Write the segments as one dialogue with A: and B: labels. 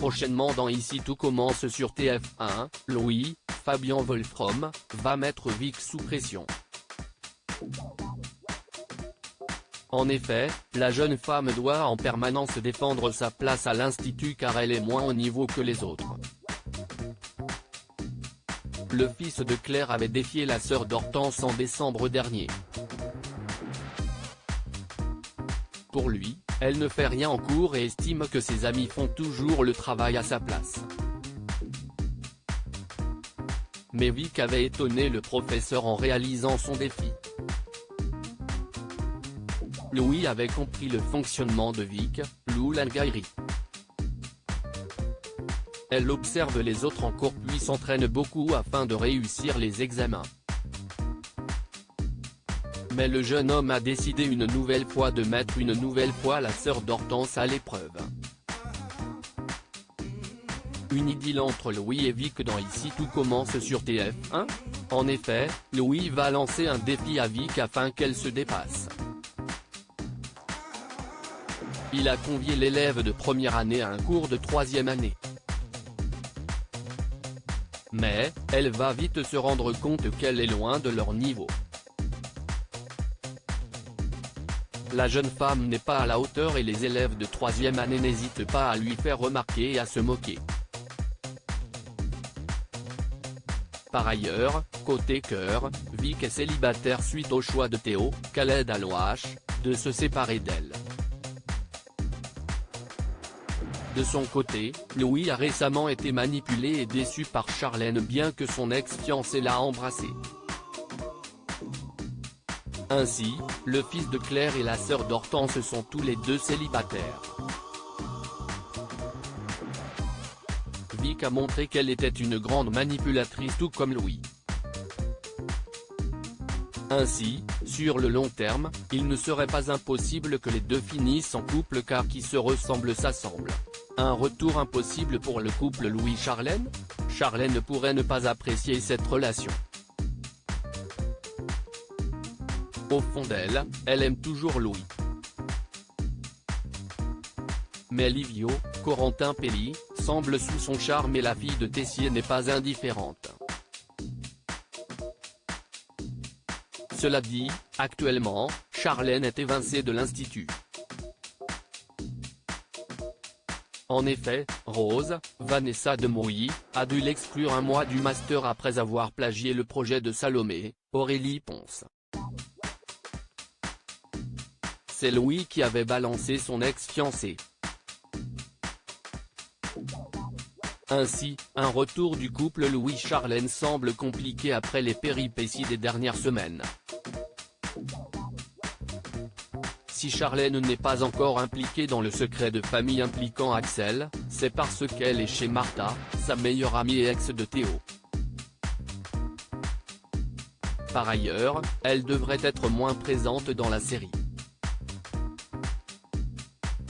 A: Prochainement dans Ici tout commence sur TF1, Louis, Fabien Wolfrom, va mettre Vic sous pression. En effet, la jeune femme doit en permanence défendre sa place à l'Institut car elle est moins au niveau que les autres. Le fils de Claire avait défié la sœur d'Hortense en décembre dernier. Pour lui, elle ne fait rien en cours et estime que ses amis font toujours le travail à sa place. Mais Vic avait étonné le professeur en réalisant son défi. Louis avait compris le fonctionnement de Vic, Lou Langairi. Elle observe les autres en cours puis s'entraîne beaucoup afin de réussir les examens. Mais le jeune homme a décidé une nouvelle fois de mettre une nouvelle fois la sœur d'Hortense à l'épreuve. Une idylle entre Louis et Vic dans Ici tout commence sur TF1. En effet, Louis va lancer un défi à Vic afin qu'elle se dépasse. Il a convié l'élève de première année à un cours de troisième année. Mais, elle va vite se rendre compte qu'elle est loin de leur niveau. La jeune femme n'est pas à la hauteur et les élèves de troisième année n'hésitent pas à lui faire remarquer et à se moquer. Par ailleurs, côté cœur, Vic est célibataire suite au choix de Théo, Khaled Alouache, de se séparer d'elle. De son côté, Louis a récemment été manipulé et déçu par Charlène bien que son ex-fiancé l'a embrassé. Ainsi, le fils de Claire et la sœur d'Hortense sont tous les deux célibataires. Vic a montré qu'elle était une grande manipulatrice tout comme Louis. Ainsi, sur le long terme, il ne serait pas impossible que les deux finissent en couple car qui se ressemble s'assemble. Un retour impossible pour le couple Louis-Charlène ? Charlène pourrait ne pas apprécier cette relation. Au fond d'elle, elle aime toujours Louis. Mais Livio, Corentin Pelli, semble sous son charme et la fille de Tessier n'est pas indifférente. Cela dit, actuellement, Charlène est évincée de l'Institut. En effet, Rose, Vanessa de Mouilly, a dû l'exclure un mois du master après avoir plagié le projet de Salomé, Aurélie Ponce. C'est Louis qui avait balancé son ex-fiancé. Ainsi, un retour du couple Louis-Charlène semble compliqué après les péripéties des dernières semaines. Si Charlène n'est pas encore impliquée dans le secret de famille impliquant Axel, c'est parce qu'elle est chez Martha, sa meilleure amie et ex de Théo. Par ailleurs, elle devrait être moins présente dans la série.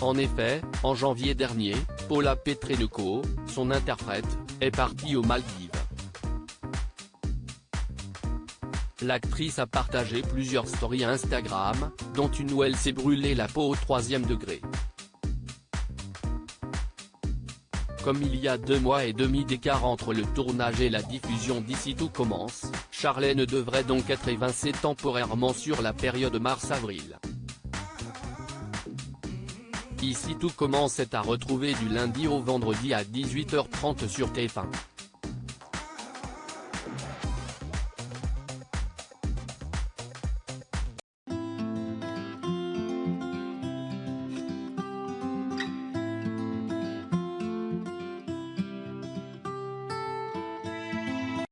A: En effet, en janvier dernier, Paula Petrenko, son interprète, est partie aux Maldives. L'actrice a partagé plusieurs stories Instagram, dont une où elle s'est brûlé la peau au 3e degré. Comme il y a 2 mois et demi d'écart entre le tournage et la diffusion d'Ici tout commence, Charlène devrait donc être évincée temporairement sur la période mars-avril. Ici tout commence est à retrouver du lundi au vendredi à 18h30 sur TF1.